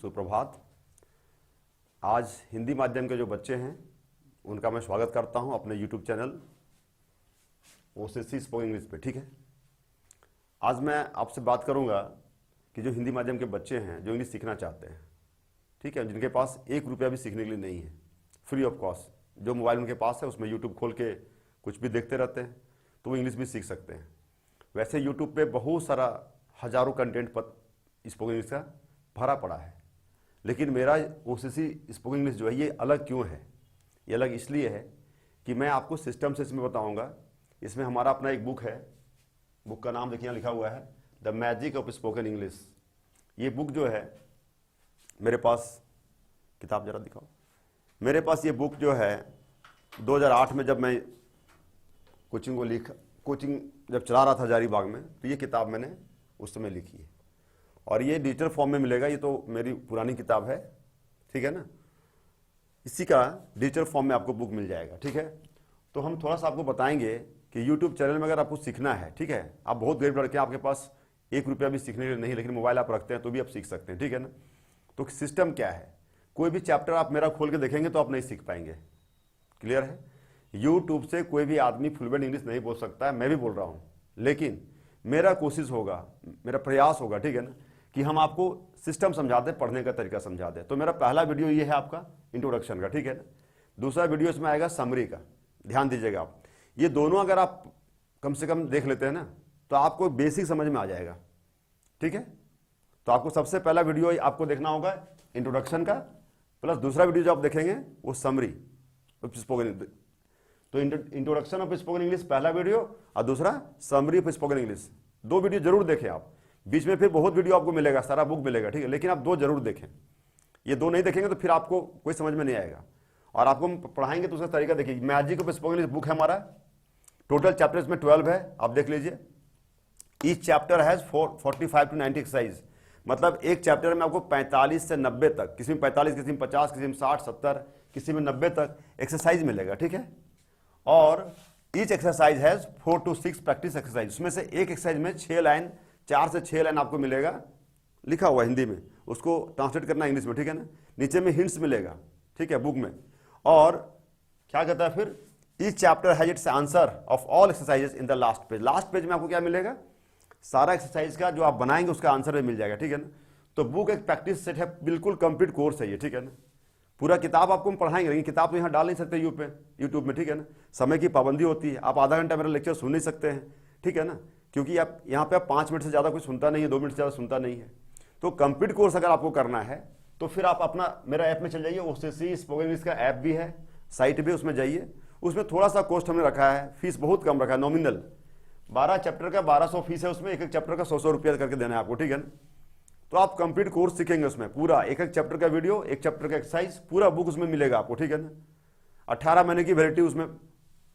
सुप्रभात। आज हिंदी माध्यम के जो बच्चे हैं उनका मैं स्वागत करता हूं अपने YouTube channel OCC spoken English पे। ठीक है, आज मैं आपसे बात करूंगा कि जो हिंदी माध्यम के बच्चे हैं जो इंग्लिश सीखना चाहते हैं, ठीक है, जिनके पास 1 रुपया भी सीखने के लिए नहीं है, फ्री ऑफ कॉस्ट, जो मोबाइल उनके पास है उसमें YouTube खोल के कुछ भी देखते रहते हैं तो वो इंग्लिश भी सीख सकते हैं। वैसे YouTube पे बहुत सारा हजारों कंटेंट स्पोकन इंग्लिश का भरा पड़ा है, लेकिन मेरा OCC स्पोकन इंग्लिश जो है ये अलग क्यों है? ये अलग इसलिए है कि मैं आपको सिस्टम से इसमें बताऊंगा। इसमें हमारा अपना एक बुक है, बुक का नाम देखिए यहाँ लिखा हुआ है the magic of spoken English. ये बुक जो है मेरे पास, किताब जरा दिखाओ, मेरे पास ये बुक जो है 2008 में जब मैं कोचिंग जब चला रहा था हजारीबाग में, तो ये किताब मैंने उस समय लिखी है और ये डिजिटल फॉर्म में मिलेगा। ये तो मेरी पुरानी किताब है, ठीक है ना, इसी का डिजिटल फॉर्म में आपको बुक मिल जाएगा। ठीक है, तो हम थोड़ा सा आपको बताएंगे कि YouTube चैनल में अगर आपको सीखना है, ठीक है, आप बहुत गरीब लड़के हैं, आपके पास 1 रुपया भी सीखने के लिए नहीं, लेकिन मोबाइल आप रखते हैं तो भी आप सीख सकते हैं। ठीक है ना, तो सिस्टम क्या है, कोई भी चैप्टर आप मेरा खोल के देखेंगे तो आप नहीं सीख पाएंगे। क्लियर है? YouTube से कोई भी आदमी फ्लुएंट इंग्लिश नहीं बोल सकता है, मैं भी बोल रहा हूँ, लेकिन मेरा कोशिश होगा, मेरा प्रयास होगा, ठीक है ना, कि हम आपको सिस्टम समझा दें, पढ़ने का तरीका समझा दें। तो मेरा पहला वीडियो ये है आपका इंट्रोडक्शन का, ठीक है ना। दूसरा वीडियो इसमें आएगा समरी का, ध्यान दीजिएगा आप। ये दोनों अगर आप कम से कम देख लेते हैं ना तो आपको बेसिक समझ में आ जाएगा। ठीक है, तो आपको सबसे पहला वीडियो आपको देखना होगा इंट्रोडक्शन का, प्लस दूसरा वीडियो जो आप देखेंगे वो समरी ऑफ स्पोकन। तो इंट्रोडक्शन ऑफ स्पोकन इंग्लिश पहला वीडियो और दूसरा summary of spoken English. 2 video जरूर देखें आप, बीच में फिर बहुत वीडियो आपको मिलेगा, सारा बुक मिलेगा, ठीक है, लेकिन आप 2 जरूर देखें। ये 2 नहीं देखेंगे तो फिर आपको कोई समझ में नहीं आएगा। और आपको हम पढ़ाएंगे तो उसका तरीका देखिए। Magic of spoken English book है हमारा, टोटल चैप्टर्स में 12 है, आप देख लीजिए। Each chapter has 45 to 90 exercise, मतलब एक चैप्टर में आपको 45 से 90 तक, किसी में 45, किसी में 50, किसी में 60, 70, किसी में 90 तक एक्सरसाइज मिलेगा। ठीक है, और each exercise has 4 to 6 practice exercise. उसमें से एक एक्सरसाइज में 6 लाइन, 4 से 6 लाइन आपको मिलेगा, लिखा हुआ हिंदी में, उसको ट्रांसलेट करना इंग्लिश में, ठीक है ना। नीचे में हिंट्स मिलेगा, ठीक है, बुक में। और क्या कहता है फिर, each chapter has its answer of all exercises in the last page. Last page में आपको क्या मिलेगा, सारा एक्सरसाइज का जो आप बनाएंगे उसका आंसर भी मिल जाएगा। ठीक है ना, तो बुक एक प्रैक्टिस सेट है, बिल्कुल कंप्लीट कोर्स है ये। ठीक है ना, पूरा किताब आपको हम पढ़ाएंगे, लेकिन किताब तो यहाँ डाल नहीं सकते यूट्यूब में, ठीक है ना, समय की पाबंदी होती है। आप आधा घंटा मेरा लेक्चर सुन नहीं सकते हैं, ठीक है ना, क्योंकि आप यहाँ पे 5 मिनट से ज़्यादा कोई सुनता नहीं है, 2 मिनट से ज़्यादा सुनता नहीं है। तो कंप्लीट कोर्स अगर आपको करना है तो फिर आप अपना मेरा ऐप में चल जाइए, OCC स्पोकन इंग्लिश का ऐप भी है, साइट भी, उसमें जाइए। उसमें थोड़ा सा कॉस्ट हमने रखा है, फीस बहुत कम रखा है, नॉमिनल 12 चैप्टर का 1200 फीस है, उसमें एक चैप्टर का 100 रुपया करके देना है आपको। ठीक है ना, तो आप कंप्लीट कोर्स सीखेंगे उसमें, पूरा एक चैप्टर का वीडियो, एक चैप्टर का एक्सरसाइज, पूरा बुक उसमें मिलेगा आपको। ठीक है ना, 18 महीने की वैलिडिटी उसमें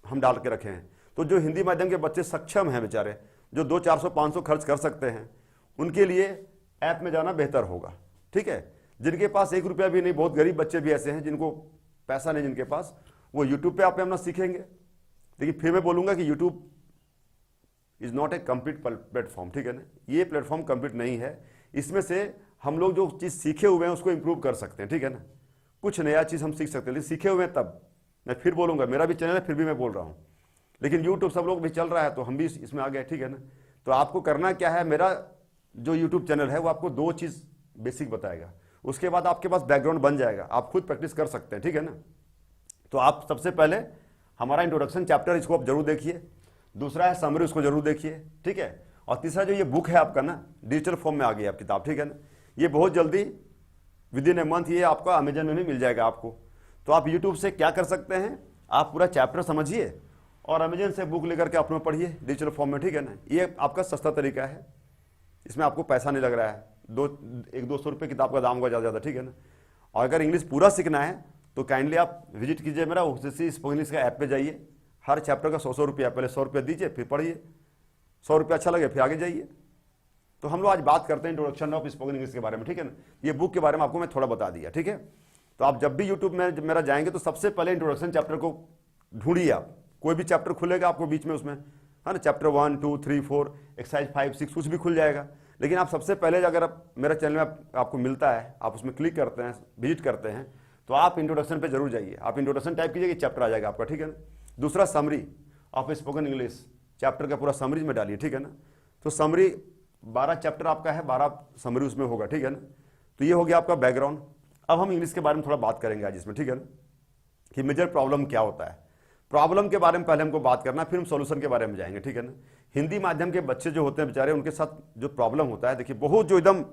हम डाल के रखे हैं। तो जो हिंदी माध्यम के बच्चे सक्षम हैं बेचारे, जो 200, 400, 500 खर्च कर सकते हैं, उनके लिए ऐप में जाना बेहतर होगा। ठीक है, जिनके पास 1 रुपया भी नहीं, बहुत गरीब बच्चे भी ऐसे हैं जिनको पैसा नहीं, जिनके पास, वो यूट्यूब पे आप अपना सीखेंगे। लेकिन फिर मैं बोलूंगा कि YouTube is not a complete platform. ठीक है ना, ये प्लेटफॉर्म कंप्लीट नहीं है। इसमें से हम लोग जो चीज़ सीखे हुए हैं उसको इंप्रूव कर सकते हैं। ठीक है ना, कुछ नया चीज़ हम सीख सकते हैं, लेकिन सीखे हुए हैं तब। मैं फिर बोलूंगा, मेरा भी चैनल है, फिर भी मैं बोल रहा हूँ, लेकिन यूट्यूब सब लोग भी चल रहा है तो हम भी इसमें आ गए। ठीक है ना, तो आपको करना क्या है, मेरा जो यूट्यूब चैनल है वो आपको 2 चीज़ बेसिक बताएगा, उसके बाद आपके पास बैकग्राउंड बन जाएगा, आप खुद प्रैक्टिस कर सकते हैं। ठीक है ना, तो आप सबसे पहले हमारा इंट्रोडक्शन चैप्टर, इसको आप जरूर देखिए। दूसरा है समरी, उसको जरूर देखिए। ठीक है, और तीसरा जो ये बुक है आपका ना, डिजिटल फॉर्म में आ गई आप किताब। ठीक है ना, ये बहुत जल्दी विदिन ए मंथ ये आपका अमेजन में भी मिल जाएगा आपको। तो आप यूट्यूब से क्या कर सकते हैं, आप पूरा चैप्टर समझिए और अमेजन से बुक लेकर के अपने पढ़िए डिजिटल फॉर्म में। ठीक है ना, ये आपका सस्ता तरीका है, इसमें आपको पैसा नहीं लग रहा है, 100-200 रुपये किताब का दाम होगा ज़्यादा। ठीक है ना, और अगर इंग्लिश पूरा सीखना है तो काइंडली आप विजिट कीजिए मेरा OCC स्पोकन इंग्लिश का ऐप पे जाइए। हर चैप्टर का 100 रुपया, पहले 100 रुपया दीजिए, फिर पढ़िए, 100 रुपया अच्छा लगे फिर आगे जाइए। तो हम लोग आज बात करते हैं इंट्रोडक्शन ऑफ स्पोकन इंग्लिश के बारे में। ठीक है ना, ये बुक के बारे में आपको मैं थोड़ा बता दिया। ठीक है, तो आप जब भी यूट्यूब में मेरा जाएंगे तो सबसे पहले इंट्रोडक्शन चैप्टर को ढूंढिए। आप कोई भी चैप्टर खुलेगा आपको बीच में, उसमें है ना, चैप्टर 1, 2, 3, 4, एक्सरसाइज 5, 6 कुछ भी खुल जाएगा। लेकिन आप सबसे पहले अगर मेरा चैनल में आपको मिलता है, आप उसमें क्लिक करते हैं, विजिट करते हैं, तो आप इंट्रोडक्शन पे जरूर जाइए। आप इंट्रोडक्शन टाइप कीजिए, चैप्टर आ जाएगा आपका, ठीक है ना। दूसरा summary of spoken English, chapter का पूरा समरी में डालिए, ठीक है ना। तो समरी 12 चैप्टर आपका है, 12 समरी उसमें होगा, ठीक है ना। तो ये हो गया आपका बैकग्राउंड। अब हम इंग्लिश के बारे में थोड़ा बात करेंगे आज इसमें, ठीक है ना, कि मेजर प्रॉब्लम क्या होता है। प्रॉब्लम के बारे में पहले हमको बात करना, फिर हम सॉल्यूशन के बारे में जाएंगे, ठीक है ना। हिंदी माध्यम के बच्चे जो होते हैं बेचारे, उनके साथ जो प्रॉब्लम होता है, देखिए बहुत जो एकदम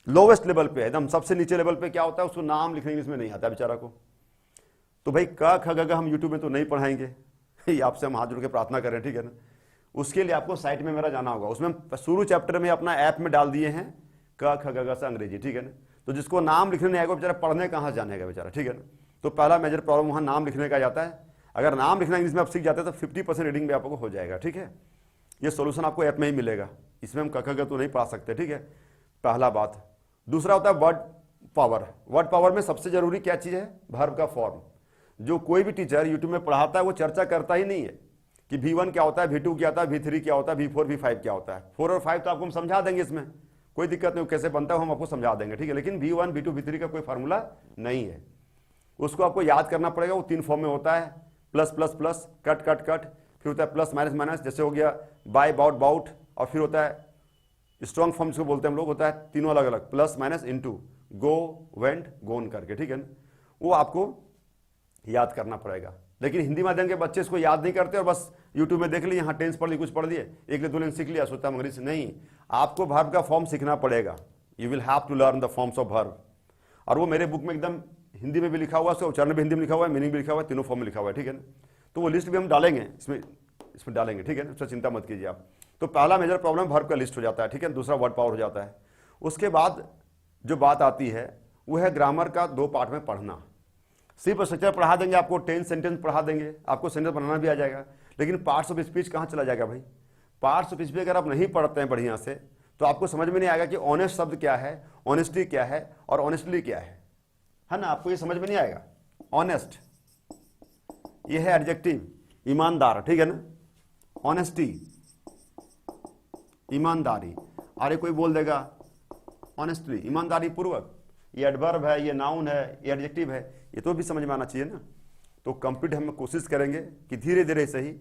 लोवेस्ट लेवल पे, एकदम सबसे नीचे लेवल पे क्या होता है, उसको नाम लिखने इंग्लिश में नहीं आता बेचारा को। तो भाई क ख ग हम यूट्यूब में तो नहीं पढ़ाएंगे, ये आपसे हम हाथ जोड़ के प्रार्थना करें, ठीक है ना। उसके लिए आपको साइट में मेरा जाना होगा, उसमें शुरू चैप्टर में अपना ऐप में डाल दिए हैं क ख ग से अंग्रेजी, ठीक है ना। तो जिसको नाम लिखने नहीं आएगा बेचारा पढ़ने कहाँ जानेगा बेचारा, ठीक है ना। तो पहला मेजर प्रॉब्लम वहाँ नाम लिखने का जाता है। अगर नाम लिखना इंग्लिश में आप सीख जाते हैं तो 50% रीडिंग भी आपको हो जाएगा, ठीक है। ये सोल्यूशन आपको ऐप में ही मिलेगा, इसमें हम क ख ग तो नहीं पढ़ा सकते, ठीक है, पहला बात। दूसरा होता है वर्ड पावर। वर्ड पावर में सबसे जरूरी क्या चीज़ है, वर्ब का फॉर्म। जो कोई भी टीचर यूट्यूब में पढ़ाता है वो चर्चा करता ही नहीं है कि V1 क्या होता है, V2 क्या होता है, V3 क्या होता है, V4 V5 क्या होता है। 4 और 5 तो आपको हम समझा देंगे, इसमें कोई दिक्कत नहीं, कैसे बनता है हम आपको समझा देंगे, ठीक है। लेकिन V1 V2 V3 का कोई फार्मूला नहीं है, उसको आपको याद करना पड़ेगा। वो 3 फॉर्म में होता है, plus plus plus, cut cut cut, फिर होता है प्लस माइनस माइनस, जैसे हो गया बाय बाउट बाउट, और फिर होता है स्ट्रॉन्ग फॉर्म जिसको बोलते हैं हम लोग, होता है तीनों अलग अलग, plus minus into, go went gone करके, ठीक है ना। वो आपको याद करना पड़ेगा। लेकिन हिंदी माध्यम के बच्चे इसको याद नहीं करते और बस यूट्यूब में देख लिए, यहाँ टेंस पढ़ ली, कुछ पढ़ लिए, एक ले दो लाइन सीख लिया, सोचता है अंग्रेजी। नहीं, आपको वर्ब का फॉर्म सीखना पड़ेगा। You will have to learn the forms of verb. और वो मेरे बुक में एकदम हिंदी में भी लिखा हुआ है, उसका उच्चारण भी हिंदी में लिखा हुआ है, मीनिंग भी लिखा हुआ है, तीनों फॉर्म में लिखा हुआ है, ठीक है ना। तो वो लिस्ट भी हम डालेंगे इसमें डालेंगे, ठीक है ना, उससे चिंता मत कीजिए आप। तो पहला मेजर प्रॉब्लम वर्ब का लिस्ट हो जाता है, ठीक है। दूसरा वर्ड पावर हो जाता है। उसके बाद जो बात आती है वो है ग्रामर का 2 पार्ट में पढ़ना। सिर्फ स्ट्रक्चर पढ़ा देंगे आपको, 10 सेंटेंस पढ़ा देंगे, आपको सेंटेंस बनाना भी आ जाएगा, लेकिन पार्ट्स ऑफ स्पीच कहाँ चला जाएगा भाई। पार्ट्स ऑफ स्पीच अगर आप नहीं पढ़ते हैं बढ़िया से तो आपको समझ में नहीं आएगा कि ऑनेस्ट शब्द क्या है, ऑनेस्टी क्या है और ऑनेस्टली क्या है ना। आपको ये समझ में नहीं आएगा। ऑनेस्ट ये है एडजेक्टिव, ईमानदार, ठीक है ना। ऑनेस्टी ईमानदारी, अरे कोई बोल देगा ऑनेस्टली ईमानदारी पूर्वक, ये एडवर्ब है, ये नाउन है, ये एडजेक्टिव है, ये तो भी समझ में आना चाहिए ना। तो कंप्लीट हम कोशिश करेंगे कि धीरे धीरे सही,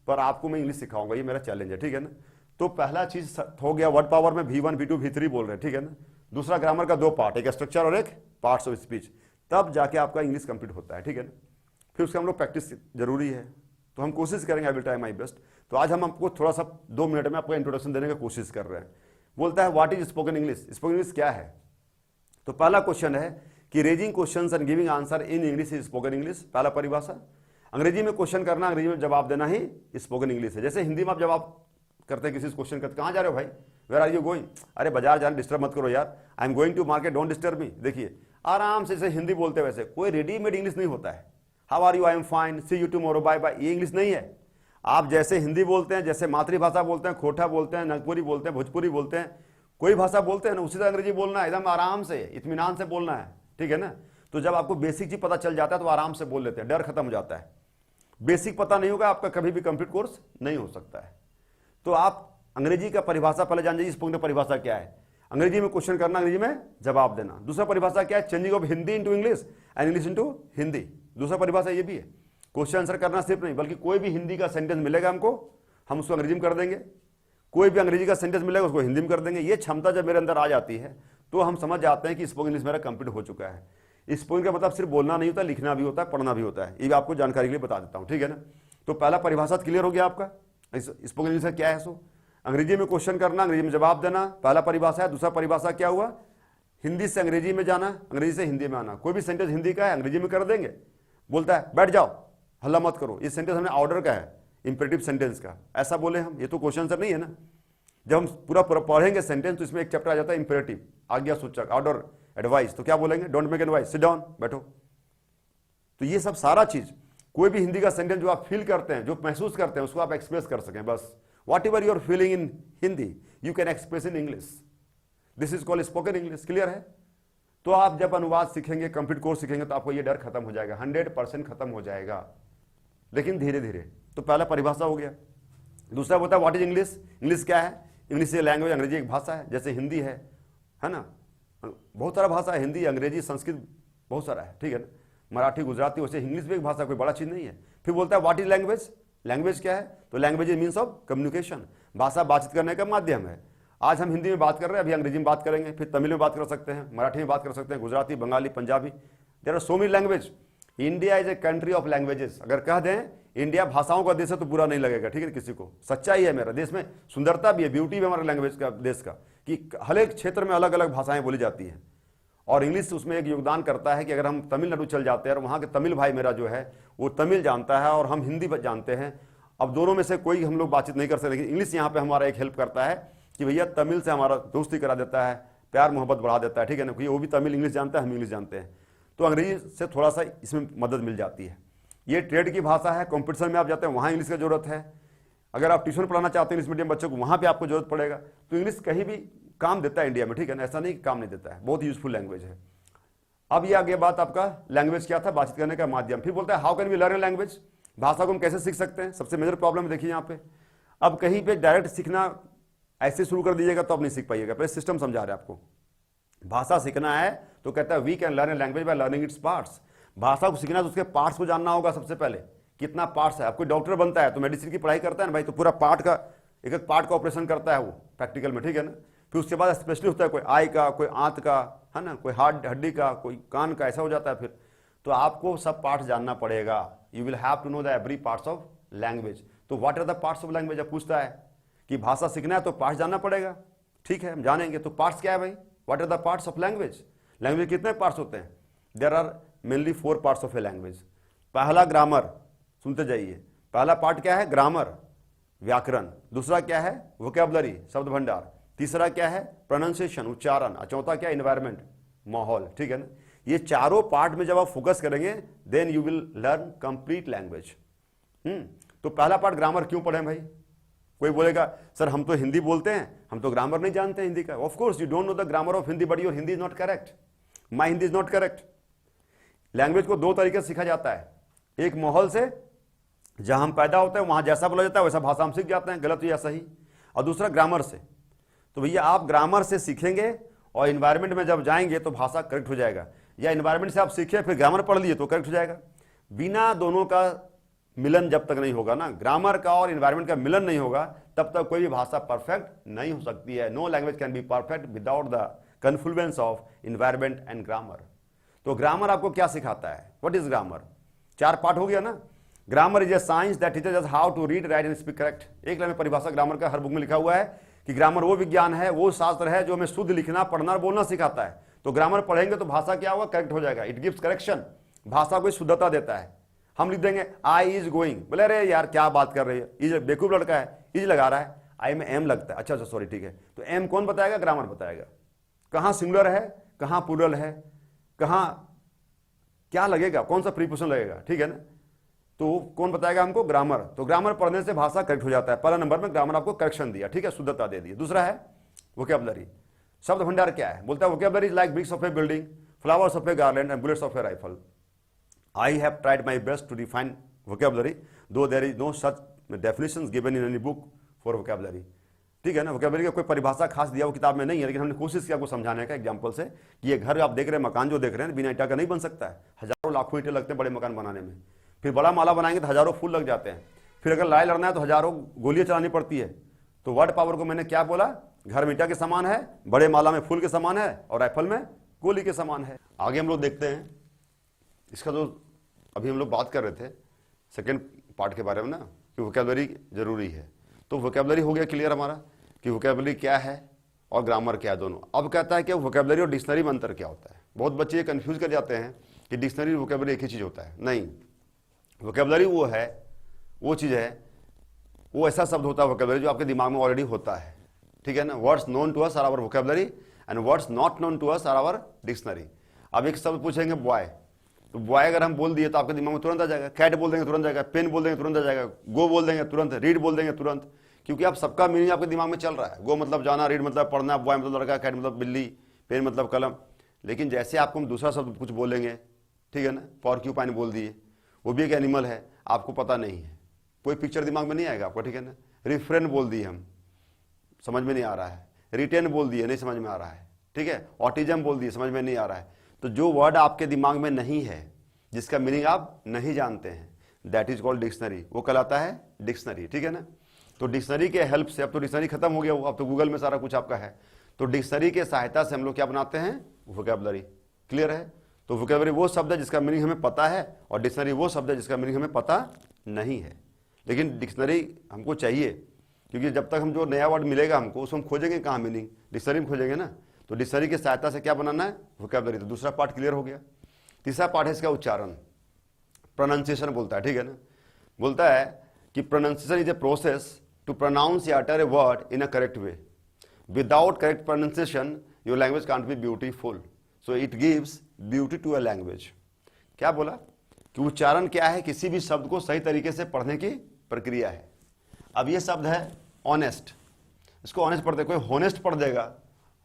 पर आपको मैं इंग्लिश सिखाऊंगा, ये मेरा चैलेंज है, ठीक है ना। तो पहला चीज हो गया वर्ड पावर में V1 V2 V3 बोल रहे हैं, ठीक है ना। दूसरा ग्रामर का 2 पार्ट, एक स्ट्रक्चर और एक पार्ट्स ऑफ स्पीच, तब जाके आपका इंग्लिश कंप्लीट होता है, ठीक है ना। फिर उसका हम लोग प्रैक्टिस जरूरी है, तो हम कोशिश करेंगे, I will try my best. तो आज हम आपको थोड़ा सा 2 मिनट में आपको इंट्रोडक्शन देने की कोशिश कर रहे हैं। बोलता है what is spoken English, spoken English क्या है। तो पहला क्वेश्चन है कि raising questions and giving answer in English is spoken English. पहला परिभाषा, अंग्रेजी में क्वेश्चन करना, अंग्रेजी में जवाब देना ही स्पोकन इंग्लिश है। जैसे हिंदी में आप जवाब करते हैं किसी से क्वेश्चन करते, कहाँ जा रहे हो भाई, वेयर आर यू गोइंग, अरे बाजार जाना, डिस्टर्ब मत करो यार, I am going to market, don't disturb me. देखिए आराम से जैसे हिंदी बोलते हैं वैसे, कोई रेडीमेड इंग्लिश नहीं होता है। How are you, I am fine, see you tomorrow, bye bye, ये इंग्लिश नहीं है। आप जैसे हिंदी बोलते हैं, जैसे मातृभाषा बोलते हैं, खोटा बोलते हैं, नागपुरी बोलते हैं, भोजपुरी बोलते हैं, कोई भाषा बोलते हैं ना, उसी तरह अंग्रेजी बोलना है, एकदम आराम से, इत्मीनान से बोलना है, ठीक है ना। तो जब आपको बेसिक चीज पता चल जाता है तो आराम से बोल लेते हैं, डर खत्म हो जाता है। बेसिक पता नहीं होगा आपका कभी भी कंप्लीट कोर्स नहीं हो सकता है। तो आप अंग्रेजी का परिभाषा पहले जान जाइए, स्पोकन परिभाषा क्या है। अंग्रेजी में क्वेश्चन करना, अंग्रेजी में जवाब देना। दूसरा परिभाषा क्या है, changing of Hindi into English and English into Hindi. दूसरा परिभाषा ये भी है, क्वेश्चन आंसर करना सिर्फ नहीं, बल्कि कोई भी हिंदी का सेंटेंस मिलेगा हमको, हम उसको अंग्रेजी में कर देंगे। कोई भी अंग्रेजी का सेंटेंस मिलेगा उसको हिंदी में कर देंगे। ये क्षमता जब मेरे अंदर आ जाती है तो हम समझ जाते हैं कि स्पोकन इंग्लिश मेरा कंप्लीट हो चुका है। स्पोकन का मतलब सिर्फ बोलना नहीं होता, लिखना भी होता है, पढ़ना भी होता है। ये आपको जानकारी के लिए बता देता हूँ, ठीक है ना। तो पहला परिभाषा क्लियर हो गया आपका, स्पोकन इंग्लिश का क्या है। सो अंग्रेजी में क्वेश्चन करना, अंग्रेजी में जवाब देना, पहला परिभाषा है। दूसरा परिभाषा क्या हुआ, हिंदी से अंग्रेजी में जाना, अंग्रेजी से हिंदी में आना। कोई भी सेंटेंस हिंदी का है अंग्रेजी में कर देंगे। बोलता है बैठ जाओ, हल्ला मत करो, ये सेंटेंस हमने ऑर्डर का है, इंपेरेटिव सेंटेंस का, ऐसा बोले हम, ये तो क्वेश्चन आंसर नहीं है ना। जब हम पूरा पढ़ेंगे सेंटेंस तो इसमें एक चैप्टर आ जाता है इंपेरेटिव, आज्ञा सूचक, ऑर्डर, एडवाइस। तो क्या बोलेंगे, don't make advice, sit down, बैठो। तो ये सब सारा चीज, कोई भी हिंदी का सेंटेंस जो आप फील करते हैं, जो महसूस करते हैं, उसको आप एक्सप्रेस कर सकें। बस whatever you are feeling in Hindi you can express in English, this is called spoken English. Clear है। तो आप जब अनुवाद सीखेंगे, कंप्लीट कोर्स सीखेंगे, तो आपको ये डर खत्म हो जाएगा, 100% खत्म हो जाएगा, लेकिन धीरे धीरे। तो पहला परिभाषा हो गया। दूसरा होता है व्हाट इज इंग्लिश, इंग्लिश क्या है। इंग्लिश एक लैंग्वेज, अंग्रेजी एक भाषा है, जैसे हिंदी है ना, बहुत सारा भाषा है, हिंदी, अंग्रेजी, संस्कृत, बहुत सारा है, ठीक है ना, मराठी, गुजराती, वैसे इंग्लिश भी एक भाषा, कोई बड़ा चीज़ नहीं है। फिर बोलता है व्हाट इज लैंग्वेज, लैंग्वेज क्या है, तो language is means of communication, भाषा बातचीत करने का माध्यम है। आज हम हिंदी में बात कर रहे हैं, अभी अंग्रेजी में बात करेंगे, फिर तमिल में बात कर सकते हैं, मराठी में बात कर सकते हैं, Gujarati, Bengali, Punjabi, there are so many language. India is a country of languages. अगर कह दें इंडिया भाषाओं का देश है तो बुरा नहीं लगेगा, ठीक है, किसी को। सच्चाई है, मेरा देश में सुंदरता भी है, ब्यूटी भी हमारे लैंग्वेज का, देश का, कि हर एक क्षेत्र में अलग अलग भाषाएं बोली जाती हैं, और इंग्लिश उसमें एक योगदान करता है कि अगर हम तमिलनाडु चल जाते हैं और वहाँ के तमिल भाई मेरा जो है वो तमिल जानता है और हम हिंदी जानते हैं, अब दोनों में से कोई हम लोग बातचीत नहीं कर सकते, लेकिन इंग्लिश यहाँ पे हमारा एक हेल्प करता है कि भैया तमिल से हमारा दोस्ती करा देता है, प्यार मोहब्बत बढ़ा देता है, ठीक है ना, क्योंकि वो भी तमिल इंग्लिश जानता है, हम इंग्लिश जानते हैं, तो अंग्रेजी से थोड़ा सा इसमें मदद मिल जाती है। ये ट्रेड की भाषा है, कॉम्पिटिशन में आप जाते हैं वहाँ इंग्लिश की जरूरत है, अगर आप ट्यूशन पढ़ाना चाहते हैं इंग्लिश मीडियम बच्चों को वहाँ पे आपको जरूरत पड़ेगा, तो इंग्लिश कहीं भी काम देता है इंडिया में, ठीक है ना, ऐसा नहीं काम नहीं देता है, बहुत यूजफुल लैंग्वेज है। अब ये आगे बात, आपका लैंग्वेज क्या था, बातचीत करने का माध्यम। फिर बोलता है how can we learn a language, भाषा को हम कैसे सीख सकते हैं। सबसे मेजर प्रॉब्लम देखिए यहाँ पे, अब कहीं पे डायरेक्ट सीखना ऐसे शुरू कर दीजिएगा तो आप नहीं सीख पाइएगा, पहले सिस्टम समझा रहे हैं आपको। भाषा सीखना है तो कहता है we can learn a language by learning its parts. भाषा को सीखना है तो उसके पार्ट्स को जानना होगा सबसे पहले, कितना पार्ट्स है। अब कोई डॉक्टर बनता है तो मेडिसिन की पढ़ाई करता है ना भाई, तो पूरा पार्ट का, एक एक पार्ट का ऑपरेशन करता है वो प्रैक्टिकल में, ठीक है ना। फिर उसके बाद स्पेशलिस्ट होता है, कोई आई का, कोई आंत का, है ना, कोई हार्ट हड्डी का, कोई कान का, ऐसा हो जाता है। फिर तो आपको सब पार्ट्स जानना पड़ेगा, you will have to know the every parts of language. तो what are the parts of language, अब पूछता है कि भाषा सीखना है तो पार्ट्स जानना पड़ेगा, ठीक है, हम जानेंगे। तो पार्ट्स क्या है भाई, what are the parts of language. Language कितने पार्ट्स होते हैं, there are mainly 4 parts of a language. पहला ग्रामर, सुनते जाइए, पहला पार्ट क्या है, ग्रामर, व्याकरण। दूसरा क्या है, वोकैबुलरी, शब्द भंडार। तीसरा क्या है, प्रोनाउंसिएशन, उच्चारण। और चौथा क्या, एनवायरमेंट, माहौल, ठीक है ना। ये चारों पार्ट में जब आप फोकस करेंगे then you will learn complete language. तो पहला पार्ट ग्रामर क्यों पढ़ें भाई। कोई बोलेगा सर हम तो हिंदी बोलते हैं, हम तो ग्रामर नहीं जानते हिंदी का। Of course you don't know the grammar of Hindi, but your Hindi is not correct, my Hindi is not correct. Language को 2 तरीके से सीखा जाता है, एक माहौल से, जहां हम पैदा होते हैं वहां जैसा बोला जाता है वैसा भाषा हम सीख जाते हैं, गलत या सही। और दूसरा ग्रामर से। तो भैया आप ग्रामर से सीखेंगे और इन्वायरमेंट में जब जाएंगे तो भाषा करेक्ट हो जाएगा, या इन्वायरमेंट से आप सीखे फिर ग्रामर पढ़ लिए तो करेक्ट हो जाएगा। बिना दोनों का मिलन जब तक नहीं होगा ना, ग्रामर का और इन्वायरमेंट का मिलन नहीं होगा, तब तक कोई भी भाषा परफेक्ट नहीं हो सकती है। No language can be perfect without the confluence of environment and grammar. तो ग्रामर आपको क्या सिखाता है, व्हाट इज ग्रामर। 4 पार्ट हो गया ना। Grammar is a science that teachers us how to read, write and speak correct. एक line में परिभाषा ग्रामर का हर बुक में लिखा हुआ है कि ग्रामर वो विज्ञान है, वो शास्त्र है जो हमें शुद्ध लिखना, पढ़ना और बोलना सिखाता है। तो ग्रामर पढ़ेंगे तो भाषा क्या होगा, करेक्ट हो जाएगा। इट गिव्स करेक्शन, भाषा को शुद्धता देता है। हम लिख देंगे आई इज गोइंग, बोले अरे यार क्या बात कर रही है, इज बेवकूफ लड़का है, इज लगा रहा है, आई में एम लगता है, अच्छा सॉरी ठीक है। तो एम कौन बताएगा, ग्रामर बताएगा। कहां सिंगुलर है, कहां प्लूरल है, कहां क्या लगेगा, कौन सा प्रीपोजिशन लगेगा, ठीक है ना। तो कौन बताएगा हमको, ग्रामर। तो ग्रामर पढ़ने से भाषा करेक्ट हो जाता है। पहला नंबर में ग्रामर आपको करेक्शन दिया, ठीक है, शुद्धता दे दी। दूसरा है वोकैबुलरी, शब्द भंडार क्या है। बोलता है vocabulary is like bricks of A building, flowers of A garland and bullets of A rifle. I have tried my best to define vocabulary, though there is no such definitions given in any book for vocabulary. ठीक है ना, vocabulary का कोई परिभाषा खास दिया वो किताब में नहीं है, लेकिन हमने कोशिश किया आपको समझाने का एग्जांपल से कि ये घर आप देख रहे हैं, मकान जो देख रहे हैं बिना ईंटा का नहीं बन सकता है। हजारों लाखों ईंटें लगते हैं बड़े मकान बनाने में। फिर बड़ा माला बनाएंगे तो हजारों फूल लग जाते हैं। फिर अगर लड़ाई लड़ना है तो हजारों गोलियां चलानी पड़ती है। तो वर्ड पावर को मैंने क्या बोला, घर में ईंटा के समान है, बड़े माला में फूल के समान है और राइफल में गोली के समान है। आगे हम लोग देखते हैं इसका जो अभी हम लोग बात कर रहे थे सेकेंड पार्ट के बारे में ना, कि वोकैबुलरी जरूरी है। तो वोकैबुलरी हो गया क्लियर हमारा कि वोकैबुलरी क्या है और ग्रामर क्या है दोनों। अब कहता है कि वोकैबुलरी और डिक्शनरी में अंतर क्या होता है। बहुत बच्चे ये कंफ्यूज कर जाते हैं कि डिक्शनरी और वोकैबुलरी एक ही चीज होता है। नहीं, वोकैबुलरी वो है, वो चीज है, वो ऐसा शब्द होता है वोकैबुलरी जो आपके दिमाग में ऑलरेडी होता है, ठीक है ना। Words known to us are our vocabulary and words not known to us are our dictionary. अब एक शब्द पूछेंगे बॉय, तो बॉय अगर हम बोल दिए तो आपके दिमाग में तुरंत आ जाएगा। कैट बोल देंगे तुरंत जाएगा, पेन बोल देंगे तुरंत आ जाएगा, गो बोल देंगे तुरंत, रीड बोल देंगे तुरंत, क्योंकि आप सबका मीनिंग आपके दिमाग में चल रहा है। गो मतलब जाना, रीड मतलब पढ़ना, बॉय मतलब लड़का, कैट मतलब बिल्ली, पेन मतलब कलम। लेकिन जैसे आपको हम दूसरा शब्द कुछ बोलेंगे, ठीक है ना, पॉर्क्यूपाइन बोल दिए, वो भी एक एनिमल है, आपको पता नहीं है, कोई पिक्चर दिमाग में नहीं आएगा आपको, ठीक है ना। रिफ्रेन बोल दिए हम, समझ में नहीं आ रहा है, रिटेन बोल दिए नहीं समझ में आ रहा है, ठीक है, ऑटिज्म बोल दिए समझ में नहीं आ रहा है। तो जो वर्ड आपके दिमाग में नहीं है, जिसका मीनिंग आप नहीं जानते हैं, दैट इज कॉल्ड डिक्शनरी, वो कहलाता है डिक्शनरी, ठीक है ना। तो डिक्शनरी के हेल्प से, अब तो डिक्शनरी खत्म हो गया, वो अब तो गूगल में सारा कुछ आपका है, तो डिक्शनरी के सहायता से हम लोग क्या बनाते हैं, वोकैबुलरी। क्लियर है। तो वोकैबुलरी वो शब्द है जिसका मीनिंग हमें पता है, और डिक्शनरी वो शब्द है जिसका मीनिंग हमें पता नहीं है। लेकिन डिक्शनरी हमको चाहिए, क्योंकि जब तक हम जो नया वर्ड मिलेगा हमको, उसको हम खोजेंगे कहाँ, मीनिंग डिक्शनरी में खोजेंगे ना। तो डिक्शनरी की सहायता से क्या बनाना है, वोकैबुलरी। तो दूसरा पार्ट क्लियर हो गया। तीसरा पार्ट है इसका उच्चारण, प्रोनाउंसिएशन बोलता है, ठीक है ना। बोलता है कि pronunciation is a process to pronounce या utter a word in a correct way. Without correct pronunciation your language can't be beautiful, so it gives beauty to a language. क्या बोला कि उच्चारण क्या है, किसी भी शब्द को सही तरीके से पढ़ने की प्रक्रिया है। अब ये शब्द है ऑनेस्ट, इसको ऑनेस्ट पढ़ दे, कोई होनेस्ट पढ़ देगा,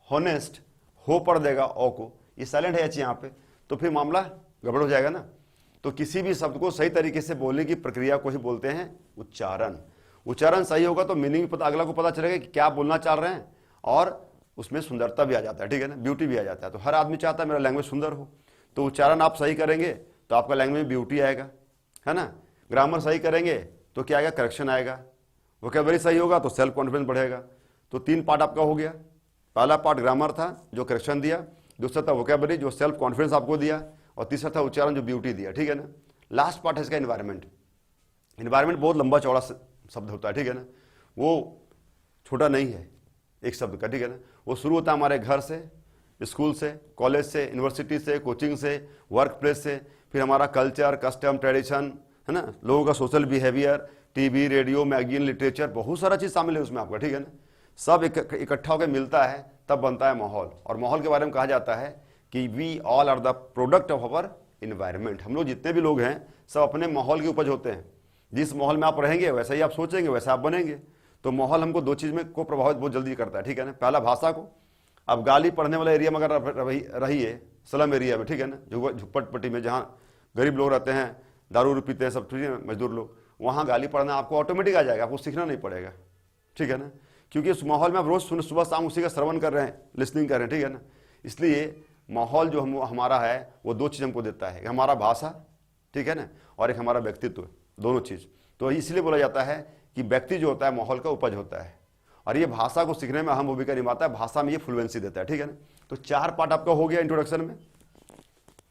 होनेस्ट हो पढ़ देगा ओ को, ये साइलेंट है एच यहाँ पे, तो फिर मामला गड़बड़ हो जाएगा ना। तो किसी भी शब्द को सही तरीके से बोलने की प्रक्रिया को ही बोलते हैं उच्चारण। उच्चारण सही होगा तो मीनिंग पता, अगला को पता चलेगा कि क्या बोलना चाह रहे हैं, और उसमें सुंदरता भी आ जाता है, ठीक है ना, ब्यूटी भी आ जाता है। तो हर आदमी चाहता है मेरा लैंग्वेज सुंदर हो, तो उच्चारण आप सही करेंगे तो आपका लैंग्वेज में ब्यूटी आएगा, है ना। ग्रामर सही करेंगे तो क्या आएगा, करेक्शन आएगा। वोकैबुलरी सही होगा तो सेल्फ कॉन्फिडेंस बढ़ेगा। तो 3 पार्ट आपका हो गया। पहला पार्ट ग्रामर था जो करेक्शन दिया, दूसरा था वोकैबुलरी जो सेल्फ कॉन्फिडेंस आपको दिया, और तीसरा था उच्चारण जो ब्यूटी दिया, ठीक है ना। लास्ट पार्ट है इसका एनवायरनमेंट। एनवायरनमेंट बहुत लंबा चौड़ा शब्द होता है, ठीक है ना, वो छोटा नहीं है एक शब्द का, ठीक है ना। वो शुरू होता है हमारे घर से, स्कूल से, कॉलेज से, यूनिवर्सिटी से, कोचिंग से, वर्क प्लेस से, फिर हमारा कल्चर, कस्टम, ट्रेडिशन, है ना, लोगों का social behaviour, TV, radio, magazine, literature, बहुत सारा चीज़ शामिल है उसमें आपका, ठीक है ना। सब इकट्ठा होकर मिलता है तब बनता है माहौल। और माहौल के बारे में कहा जाता है कि we all are the product of our environment. हम लोग जितने भी लोग हैं सब अपने माहौल की उपज होते हैं। जिस माहौल में आप रहेंगे वैसा ही आप सोचेंगे, वैसा आप बनेंगे। तो माहौल हमको 2 चीज़ में को प्रभावित बहुत जल्दी करता है, ठीक है ना। पहला भाषा को, अब गाली पढ़ने वाला एरिया में अगर रहिए, स्लम एरिया में, ठीक है ना, झुप्पट पट्टी में जहाँ गरीब लोग रहते हैं, दारू पीते हैं सब, ठीक है, मजदूर लोग, वहाँ गाली पढ़ना आपको ऑटोमेटिक आ जाएगा, आपको सीखना नहीं पड़ेगा, ठीक है ना। क्योंकि उस माहौल में आप रोज सुबह शाम उसी का श्रवण कर रहे हैं, लिसनिंग कर रहे हैं, ठीक है ना। इसलिए माहौल जो हमारा है वो 2 चीज़ हमको देता है, एक हमारा भाषा, ठीक है ना, और एक हमारा व्यक्तित्व, दोनों चीज़। तो इसलिए बोला जाता है कि व्यक्ति जो होता है माहौल का उपज होता है, और ये भाषा को सीखने में अहम भूमिका निभाता है, भाषा में ये फ्लुएंसी देता है, ठीक है ना। तो 4 पार्ट आपका हो गया इंट्रोडक्शन में।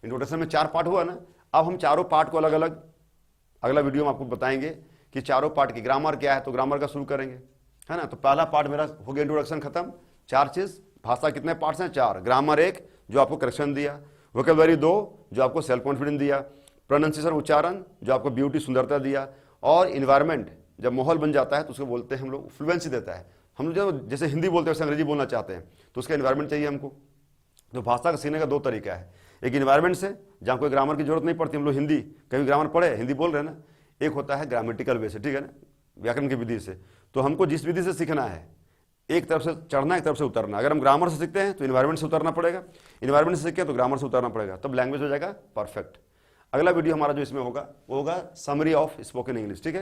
इंट्रोडक्शन में 4 पार्ट हुआ ना। अब हम चारों पार्ट को अलग अलग अगला वीडियो में आपको बताएंगे कि चारों पार्ट की ग्रामर क्या है, तो ग्रामर का शुरू करेंगे, है ना। तो पहला पार्ट मेरा हो गया इंट्रोडक्शन खत्म। 4 चीज़, भाषा कितने पार्ट्स हैं, 4, ग्रामर 1 जो आपको करेक्शन दिया, वोकैबुलरी 2 जो आपको सेल्फ कॉन्फिडेंस दिया, प्रोनाउंसिएशन उच्चारण जो आपको ब्यूटी सुंदरता दिया, और इन्वायरमेंट जब माहौल बन जाता है तो उसको बोलते हैं हम लोग फ्लुएंसी देता है। हम लोग जब जैसे हिंदी बोलते हैं वैसे अंग्रेजी बोलना चाहते हैं तो उसका इन्वायरमेंट चाहिए हमको। तो भाषा का सीखने का 2 तरीका है, एक इन्वायरमेंट से जहाँ कोई ग्रामर की जरूरत नहीं पड़ती, हम लोग हिंदी कभी ग्रामर पढ़े, हिंदी बोल रहे हैं ना। एक होता है ग्रामेटिकल वे से, ठीक है ना, व्याकरण की विधि से। तो हमको जिस विधि से सीखना है, एक तरफ से चढ़ना, एक तरफ से उतरना। अगर हम ग्रामर से सीखते हैं तो इन्वायरमेंट से उतरना पड़ेगा, इन्वायरमेंट से सीखते हैं तो ग्रामर से उतरना पड़ेगा, तब लैंग्वेज हो जाएगा परफेक्ट। अगला वीडियो हमारा जो इसमें होगा वो होगा समरी ऑफ स्पोकन इंग्लिश, ठीक है।